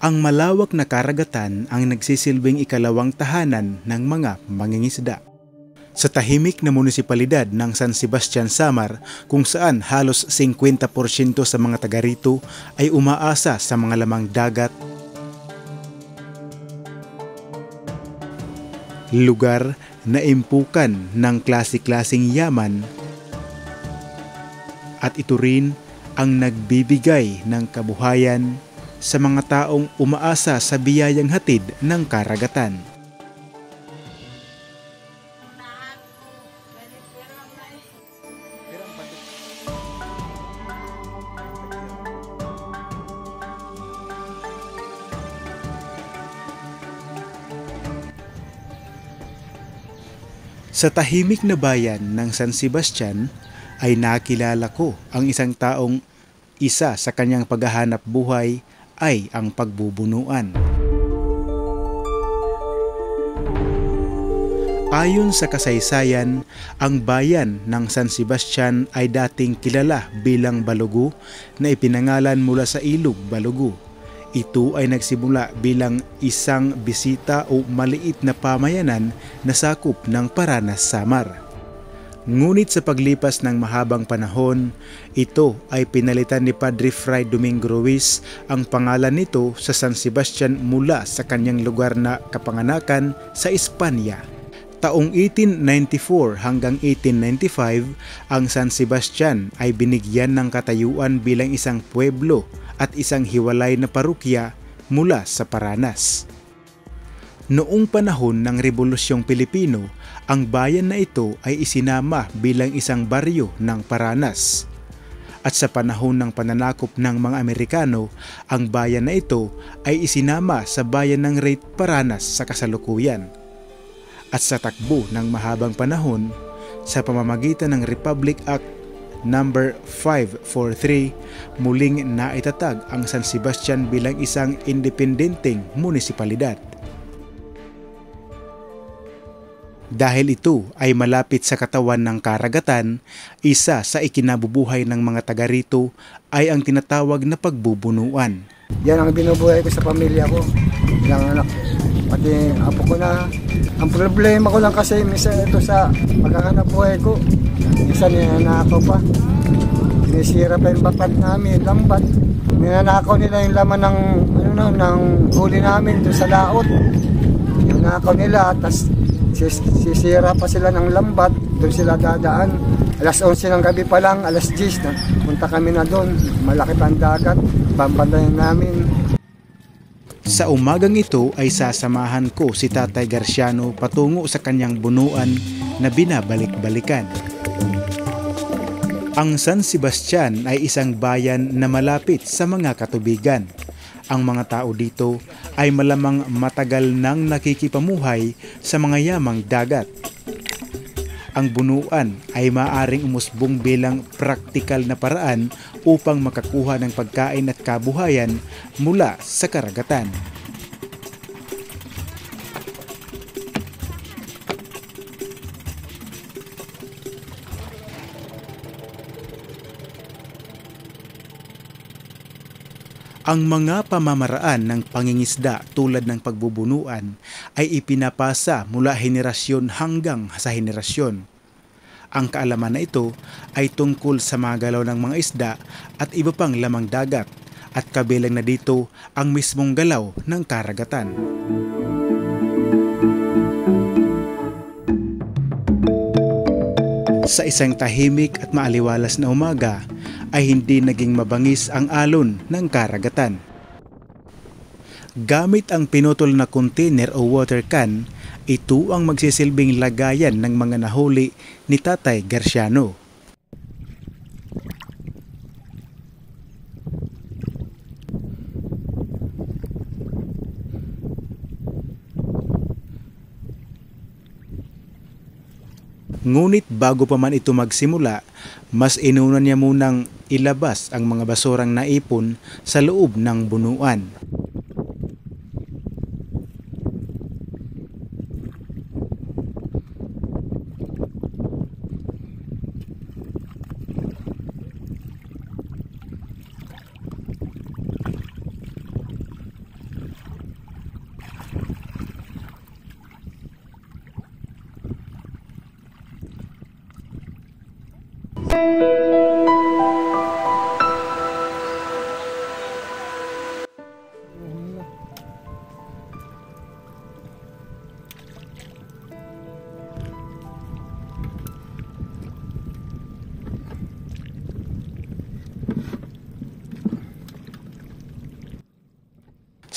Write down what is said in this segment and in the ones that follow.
Ang malawak na karagatan ang nagsisilbing ikalawang tahanan ng mga mangingisda. Sa tahimik na munisipalidad ng San Sebastian, Samar, kung saan halos 50% sa mga taga rito ay umaasa sa mga lamang dagat, lugar na impukan ng klase-klaseng yaman, at ito rin ang nagbibigay ng kabuhayan sa mga taong umaasa sa biyayang hatid ng karagatan. Sa tahimik na bayan ng San Sebastian ay nakilala ko ang isang taong isa sa kanyang paghahanap buhay ay ang pagbubunuan. Ayon sa kasaysayan, ang bayan ng San Sebastian ay dating kilala bilang Balugu na ipinangalan mula sa ilog Balugu. Ito ay nagsimula bilang isang bisita o maliit na pamayanan na sakop ng Paranas, Samar. Ngunit sa paglipas ng mahabang panahon, ito ay pinalitan ni Padre Fray Domingo Ruiz ang pangalan nito sa San Sebastian mula sa kanyang lugar na kapanganakan sa Espanya. Taong 1894 hanggang 1895, ang San Sebastian ay binigyan ng katayuan bilang isang pueblo at isang hiwalay na parokya mula sa Paranas. Noong panahon ng Rebolusyong Pilipino, ang bayan na ito ay isinama bilang isang baryo ng Paranas. At sa panahon ng pananakop ng mga Amerikano, ang bayan na ito ay isinama sa bayan ng Reyte Paranas sa kasalukuyan. At sa takbo ng mahabang panahon, sa pamamagitan ng Republic Act No. 543, muling naitatag ang San Sebastian bilang isang independenteng munisipalidad. Dahil ito ay malapit sa katawan ng karagatan, isa sa ikinabubuhay ng mga taga rito ay ang tinatawag na pagbubunuan. Yan ang binubuhay ko sa pamilya ko, ilang anak, pati apo ko na. Ang problema ko lang kasi minsan ito sa paghahanap buhay ko, minsan ninanakaw pa. Sinisira pa yung bapat namin, lambat. Ninanakaw nila yung laman ng huli namin doon sa laot. Ninanakaw nila, tas sisira pa sila ng lambat, doon sila dadaan. Alas 11 ng gabi pa lang, alas 10 na punta kami na doon. Malaki pa ang dagat, bambantayan namin. Sa umagang ito ay sasamahan ko si Tatay Garciano patungo sa kanyang bunuan na binabalik-balikan. Ang San Sebastian ay isang bayan na malapit sa mga katubigan. Ang mga tao dito ay malamang matagal nang nakikipamuhay sa mga yamang dagat. Ang bunuan ay maaaring umusbong bilang praktikal na paraan upang makakuha ng pagkain at kabuhayan mula sa karagatan. Ang mga pamamaraan ng pangingisda tulad ng pagbubunuan ay ipinapasa mula henerasyon hanggang sa henerasyon. Ang kaalaman na ito ay tungkol sa mga galaw ng mga isda at iba pang lamang dagat at kabilang na dito ang mismong galaw ng karagatan. Sa isang tahimik at maaliwalas na umaga, ay hindi naging mabangis ang alon ng karagatan. Gamit ang pinutol na container o water can, ito ang magsisilbing lagayan ng mga nahuli ni Tatay Garciano. Ngunit bago pa man ito magsimula, mas inuna niya munang ilabas ang mga basurang naipon sa loob ng bunuan.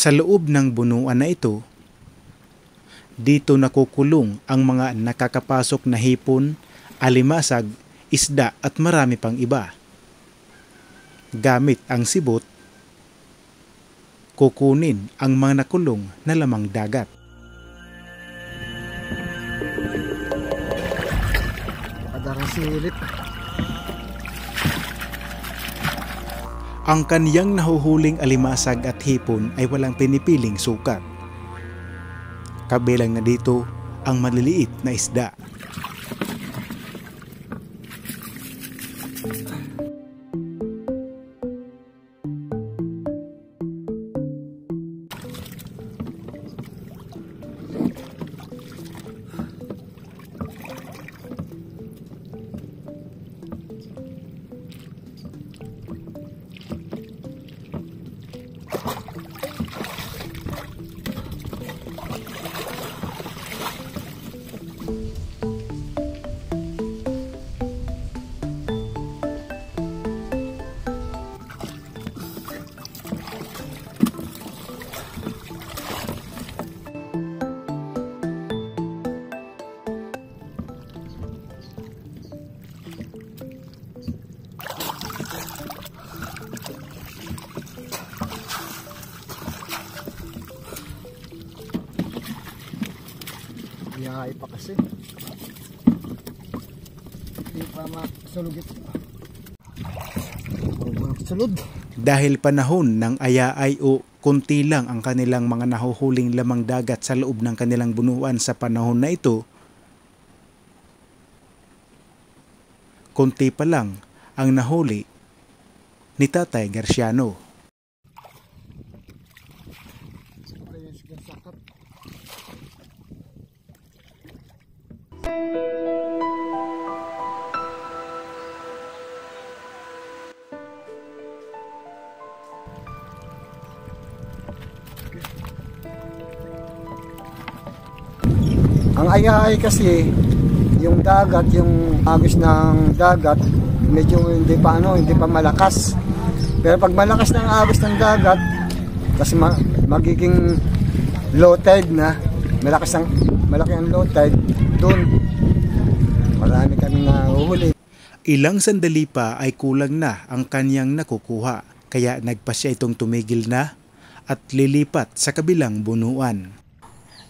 Sa loob ng bunuan na ito, dito nakukulong ang mga nakakapasok na hipon, alimasag, isda at marami pang iba. Gamit ang sibot, kukunin ang mga nakulong na lamang dagat. Kadarang silip. Ang kaniyang nahuhuling alimasag at hipon ay walang pinipiling sukat. Kabilang na dito ang maliliit na isda. Iyahay pa kasi. Hindi pa masulog ito. Sulod. Dahil panahon ng ayaay o kunti lang ang kanilang mga nahuhuling lamang dagat sa loob ng kanilang bunuan sa panahon na ito, kunti pa lang ang nahuli ni Tatay Garciano. Ang ayahay kasi, yung dagat, yung agos ng dagat, medyo hindi pa malakas. Pero pag malakas na ang agos ng dagat, kasi magiging low tide na, malaki ang low tide, doon marami kami nahuhuli. Ilang sandali pa ay kulang na ang kanyang nakukuha, kaya nagpasya itong tumigil na at lilipat sa kabilang bunuan.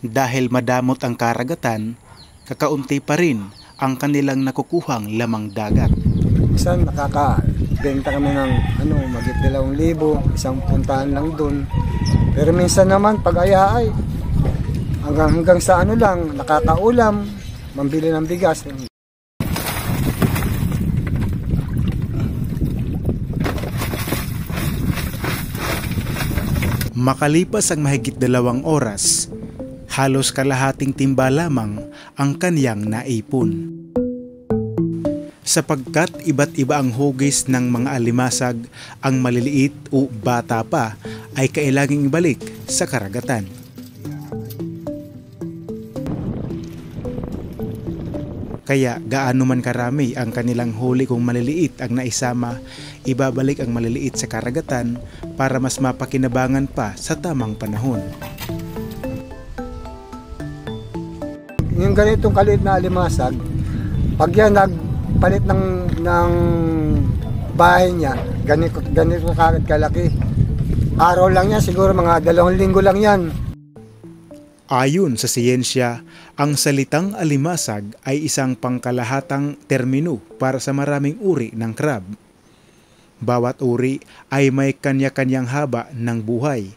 Dahil madamot ang karagatan, kakaunti pa rin ang kanilang nakukuhang lamang dagat. Minsan nakakabenta kami ng magit 2,000, isang puntahan lang doon. Pero minsan naman pag ayahay, hanggang sa lang, nakakaulam, mambili ng bigas. Makalipas ang mahigit 2 oras, halos kalahating timba lamang ang kaniyang naipon. Sapagkat iba't iba ang hugis ng mga alimasag, ang maliliit o bata pa ay kailangang ibalik sa karagatan. Kaya gaano man karami ang kanilang huli kung maliliit ang naisama, ibabalik ang maliliit sa karagatan para mas mapakinabangan pa sa tamang panahon. Yung ganitong kaliit na alimasag, pag yan nagpalit ng bahay niya, ganito kagad kalaki. Araw lang yan, siguro mga 2 linggo lang yan. Ayon sa siyensya, ang salitang alimasag ay isang pangkalahatang termino para sa maraming uri ng crab. Bawat uri ay may kanya-kanyang haba ng buhay.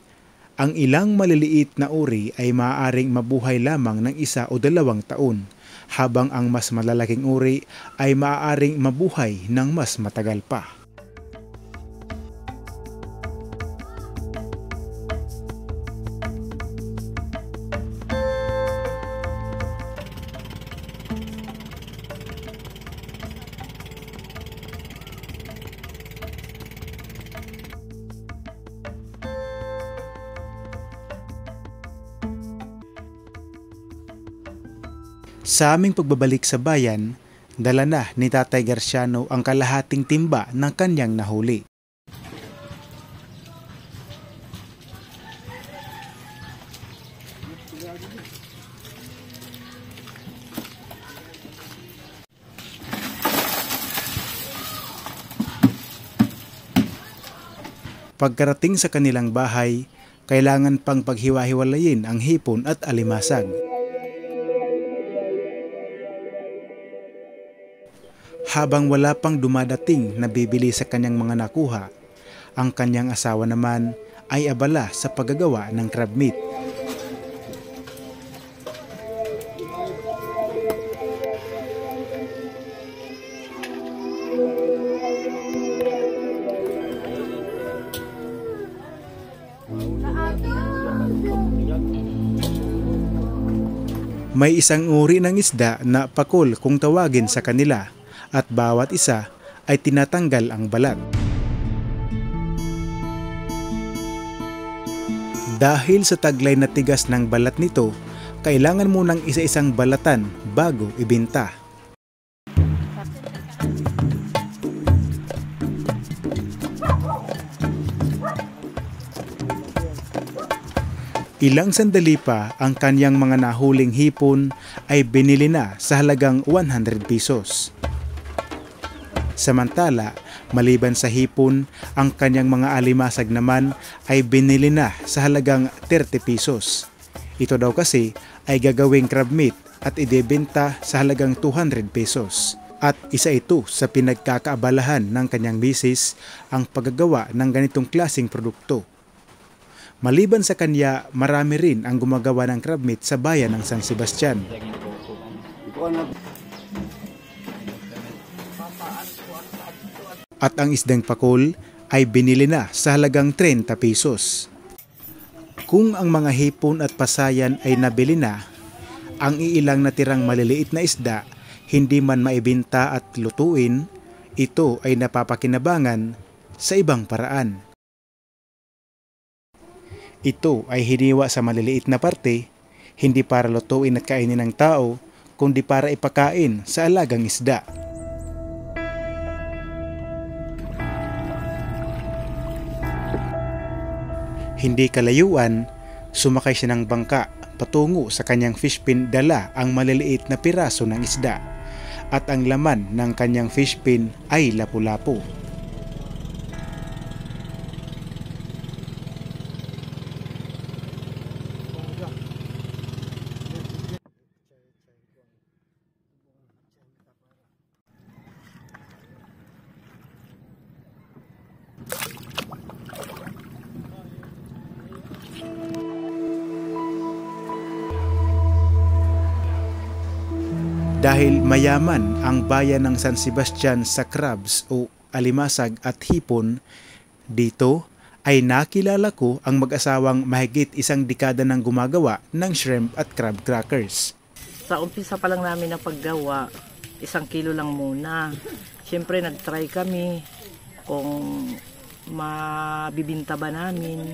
Ang ilang maliliit na uri ay maaaring mabuhay lamang ng 1 o 2 taon, habang ang mas malalaking uri ay maaaring mabuhay ng mas matagal pa. Sa aming pagbabalik sa bayan, dala na ni Tatay Garciano ang kalahating timba ng kanyang nahuli. Pagkarating sa kanilang bahay, kailangan pang paghiwa-hiwalayin ang hipon at alimasag. Habang wala pang dumadating na bibili sa kanyang mga nakuha, ang kanyang asawa naman ay abala sa paggagawa ng crab meat. May isang uri ng isda na pakol kung tawagin sa kanila at bawat isa ay tinatanggal ang balat. Dahil sa taglay na tigas ng balat nito, kailangan munang isa-isang balatan bago ibenta. Ilang sandali pa ang kanyang mga nahuling hipon ay binili na sa halagang 100 pesos. Samantala, maliban sa hipon, ang kanyang mga alimasag naman ay binili na sa halagang 30 pesos. Ito daw kasi ay gagawing crab meat at idebenta sa halagang 200 pesos. At isa ito sa pinagkakaabalahan ng kanyang misis ang paggagawa ng ganitong klaseng produkto. Maliban sa kanya, marami rin ang gumagawa ng crab meat sa bayan ng San Sebastian. At ang isdang pakol ay binili na sa halagang 30 pesos. Kung ang mga hipon at pasayan ay nabili na, ang iilang natirang maliliit na isda hindi man maibenta at lutuin, ito ay napapakinabangan sa ibang paraan. Ito ay hiniwa sa maliliit na parte, hindi para lutuin at kainin ng tao, kundi para ipakain sa alagang isda. Hindi kalayuan, sumakay siya ng bangka patungo sa kanyang fishpin, dala ang maliliit na piraso ng isda at ang laman ng kanyang fishpin ay lapu-lapu. Dahil mayaman ang bayan ng San Sebastian sa crabs o alimasag at hipon, dito ay nakilala ko ang mag-asawang mahigit isang dekada nang gumagawa ng shrimp at crab crackers. Sa umpisa pa lang namin na paggawa, 1 kilo lang muna. Siyempre nag-try kami kung mabibinta ba namin.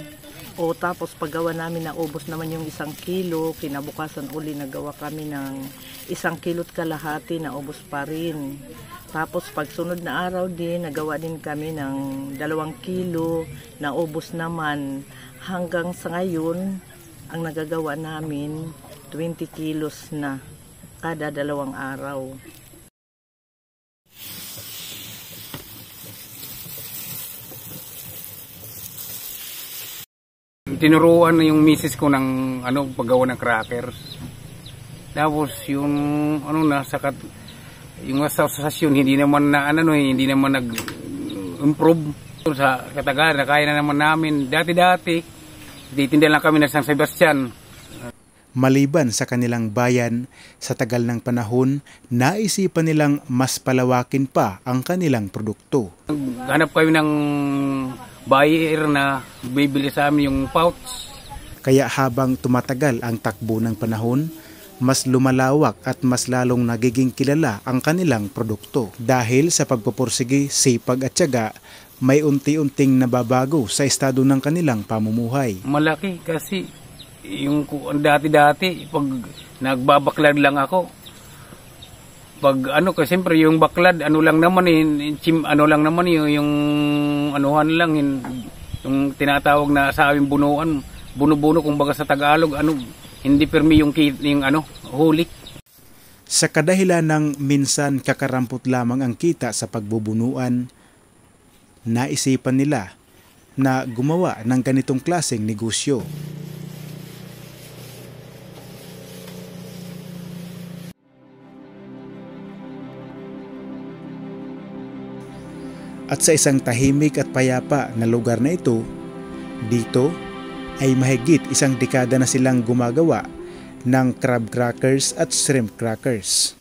O tapos paggawa namin na ubos naman yung 1 kilo, kinabukasan uli nagawa kami ng 1 kilo't kalahati na ubos pa rin. Tapos pagsunod na araw din, nagawa din kami ng 2 kilo na ubos naman. Hanggang sa ngayon, ang nagagawa namin 20 kilos na kada 2 araw. Tinuruan na yung misis ko ng paggawa ng crackers. Tapos yung sakat yung asosasyon hindi naman hindi naman nag-improve sa katagalan na kaya na naman namin. Dati titinda lang kami ng San Sebastian. Maliban sa kanilang bayan, sa tagal ng panahon, naisipan nilang mas palawakin pa ang kanilang produkto. Hanap kami ng buyer na bibili sa amin yung pouch. Kaya habang tumatagal ang takbo ng panahon, mas lumalawak at mas lalong nagiging kilala ang kanilang produkto. Dahil sa pagpupursige, sipag at tiyaga, may unti-unting nababago sa estado ng kanilang pamumuhay. Malaki kasi yung dati-dati, pag nagbabaklad lang ako, kasi siyempre yung baklad, lang naman yung anuhan lang, yung tinatawag na sa aming bunuan, buno-buno kumbaga sa Tagalog, hindi permi yung huli. Sa kadahilan ng minsan kakarampot lamang ang kita sa pagbubunuan, naisipan nila na gumawa ng ganitong klaseng negosyo. At sa isang tahimik at payapa na lugar na ito, dito ay mahigit isang dekada na silang gumagawa ng crab crackers at shrimp crackers.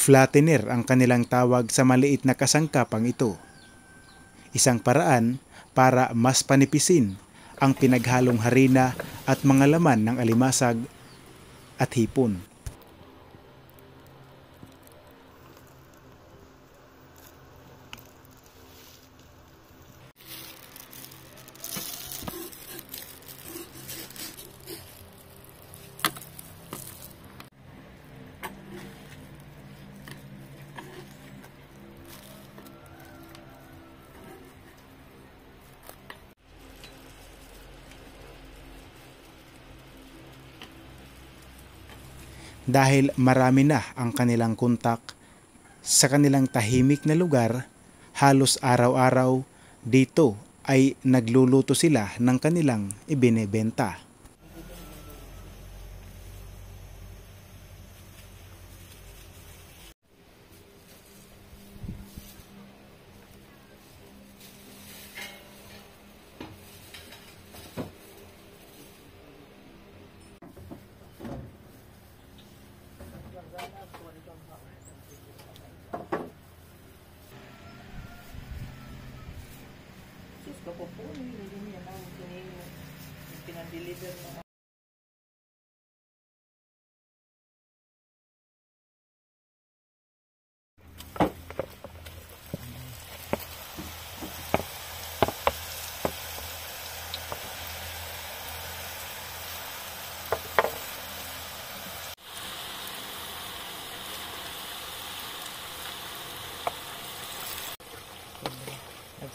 Flattener ang kanilang tawag sa maliit na kasangkapang ito. Isang paraan para mas panipisin ang pinaghalong harina at mga laman ng alimasag at hipon. Dahil marami na ang kanilang kontak sa kanilang tahimik na lugar, halos araw-araw dito ay nagluluto sila ng kanilang ibinebenta.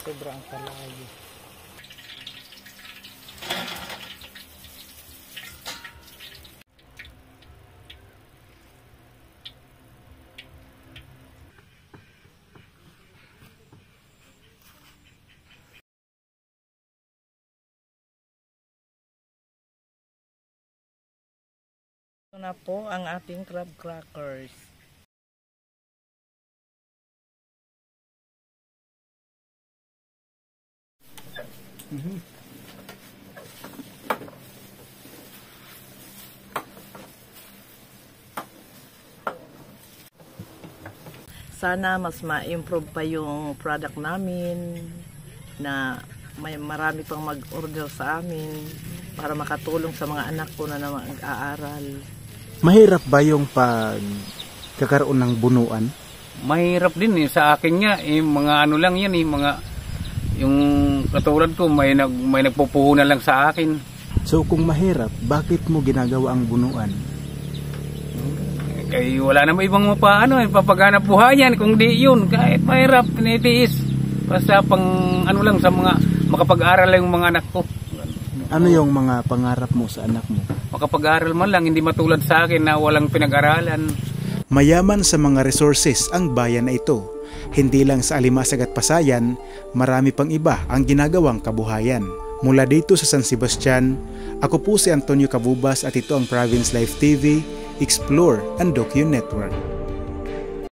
Sobrang kalayo. Ito na po ang ating crab crackers. Sana mas ma-improve pa yung product namin, na may marami pang mag-order sa amin para makatulong sa mga anak ko na mag-aaral. Mahirap ba yung pagkakaroon ng bunuan? Mahirap din sa akin nga, mga ano lang yan, mga yung katulad ko may nagpupuhunan lang sa akin. So kung mahirap, bakit mo ginagawa ang bunuan? Kaya wala namang ibang papaganap buhayan kung di yun, kahit mahirap, tinitiis. Basta pang ano lang sa mga makapag-aral lang yung mga anak ko. Ano yung mga pangarap mo sa anak mo? Makapag-aral man lang, hindi matulad sa akin na walang pinag-aralan. Mayaman sa mga resources ang bayan na ito. Hindi lang sa Alimasag at Pasayan, marami pang iba ang ginagawang kabuhayan. Mula dito sa San Sebastian, ako po si Antonio Cabubas at ito ang Province Life TV, Explore and Docu Network.